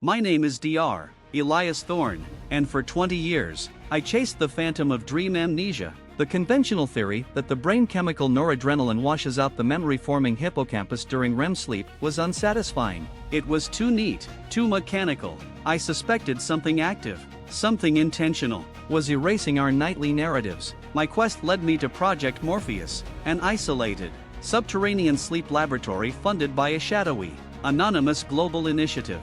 My name is Dr. Elias Thorne, and for 20 years, I chased the phantom of dream amnesia. The conventional theory that the brain chemical noradrenaline washes out the memory-forming hippocampus during REM sleep was unsatisfying. It was too neat, too mechanical. I suspected something active, something intentional, was erasing our nightly narratives. My quest led me to Project Morpheus, an isolated, subterranean sleep laboratory funded by a shadowy, anonymous global initiative.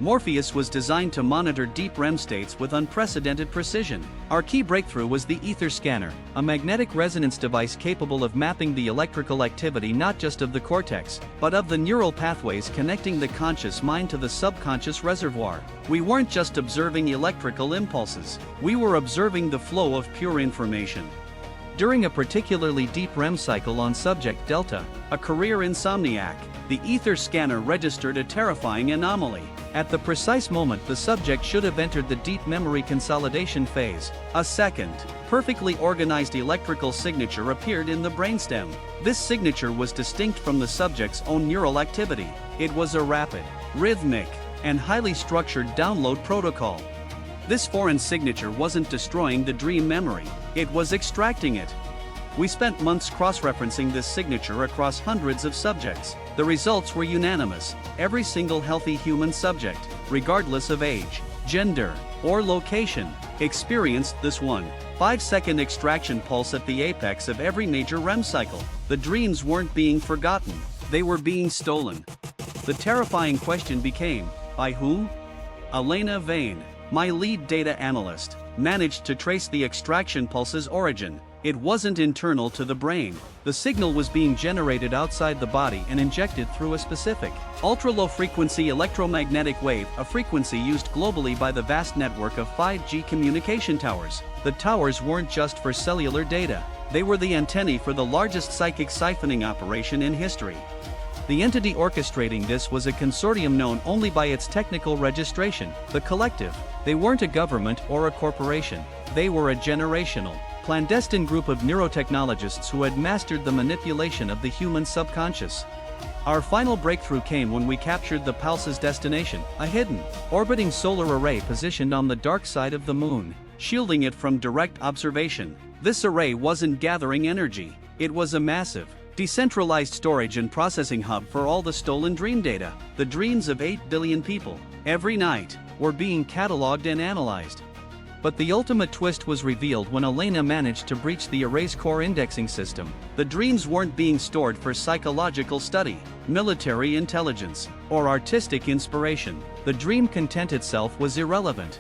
Morpheus was designed to monitor deep REM states with unprecedented precision. Our key breakthrough was the Aether Scanner, a magnetic resonance device capable of mapping the electrical activity not just of the cortex, but of the neural pathways connecting the conscious mind to the subconscious reservoir. We weren't just observing electrical impulses, we were observing the flow of pure information. During a particularly deep REM cycle on subject Delta, a career insomniac, the Aether Scanner registered a terrifying anomaly. At the precise moment the subject should have entered the deep memory consolidation phase, a second, perfectly organized electrical signature appeared in the brainstem. This signature was distinct from the subject's own neural activity. It was a rapid, rhythmic, and highly structured download protocol. This foreign signature wasn't destroying the dream memory, it was extracting it. We spent months cross-referencing this signature across hundreds of subjects. The results were unanimous. Every single healthy human subject, regardless of age, gender, or location, experienced this 5-second extraction pulse at the apex of every major REM cycle. The dreams weren't being forgotten, they were being stolen. The terrifying question became, by whom? Elena Vane, my lead data analyst, managed to trace the extraction pulse's origin. It wasn't internal to the brain. The signal was being generated outside the body and injected through a specific, ultra-low-frequency electromagnetic wave, a frequency used globally by the vast network of 5G communication towers. The towers weren't just for cellular data. They were the antennae for the largest psychic siphoning operation in history. The entity orchestrating this was a consortium known only by its technical registration, the Collective. They weren't a government or a corporation. They were a generational, clandestine group of neurotechnologists who had mastered the manipulation of the human subconscious. Our final breakthrough came when we captured the pulse's destination, a hidden, orbiting solar array positioned on the dark side of the moon, shielding it from direct observation. This array wasn't gathering energy, it was a massive, decentralized storage and processing hub for all the stolen dream data. The dreams of 8 billion people, every night, were being cataloged and analyzed. But the ultimate twist was revealed when Elena managed to breach the array's core indexing system. The dreams weren't being stored for psychological study, military intelligence, or artistic inspiration. The dream content itself was irrelevant.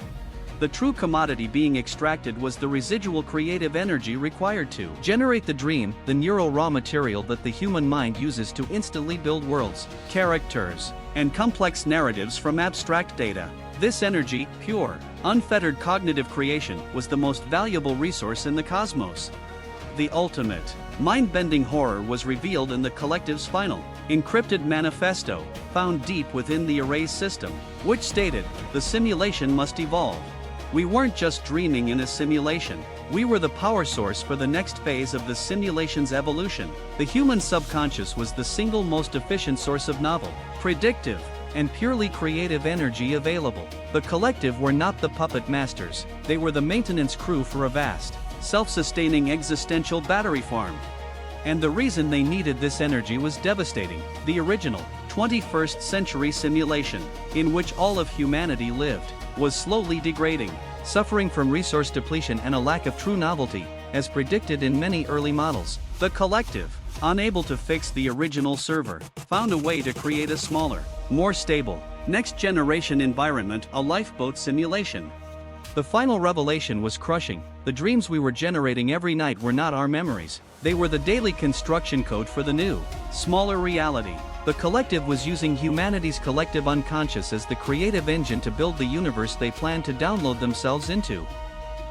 The true commodity being extracted was the residual creative energy required to generate the dream, the neural raw material that the human mind uses to instantly build worlds, characters, and complex narratives from abstract data. This energy, pure, unfettered cognitive creation, was the most valuable resource in the cosmos. The ultimate, mind-bending horror was revealed in the Collective's final, encrypted manifesto, found deep within the array's system, which stated, the simulation must evolve. We weren't just dreaming in a simulation, we were the power source for the next phase of the simulation's evolution. The human subconscious was the single most efficient source of novel, predictive, and purely creative energy available. The Collective were not the puppet masters, they were the maintenance crew for a vast, self-sustaining existential battery farm. And the reason they needed this energy was devastating. The original, 21st century simulation, in which all of humanity lived, was slowly degrading, suffering from resource depletion and a lack of true novelty, as predicted in many early models. The Collective, unable to fix the original server, found a way to create a smaller, more stable, next-generation environment, a lifeboat simulation. The final revelation was crushing. The dreams we were generating every night were not our memories. They were the daily construction code for the new, smaller reality. The Collective was using humanity's collective unconscious as the creative engine to build the universe they planned to download themselves into.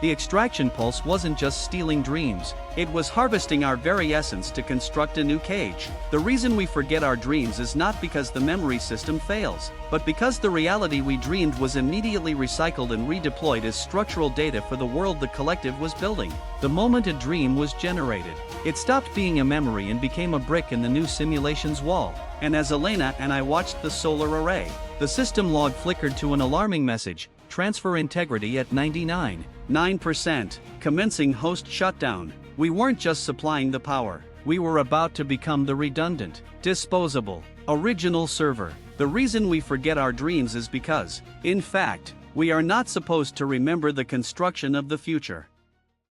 The extraction pulse wasn't just stealing dreams, it was harvesting our very essence to construct a new cage. The reason we forget our dreams is not because the memory system fails, but because the reality we dreamed was immediately recycled and redeployed as structural data for the world the Collective was building. The moment a dream was generated, it stopped being a memory and became a brick in the new simulation's wall. And as Elena and I watched the solar array, The system log flickered to an alarming message: transfer integrity at 99.9%. Commencing host shutdown. We weren't just supplying the power, we were about to become the redundant, disposable, original server. The reason we forget our dreams is because, in fact, we are not supposed to remember the construction of the future.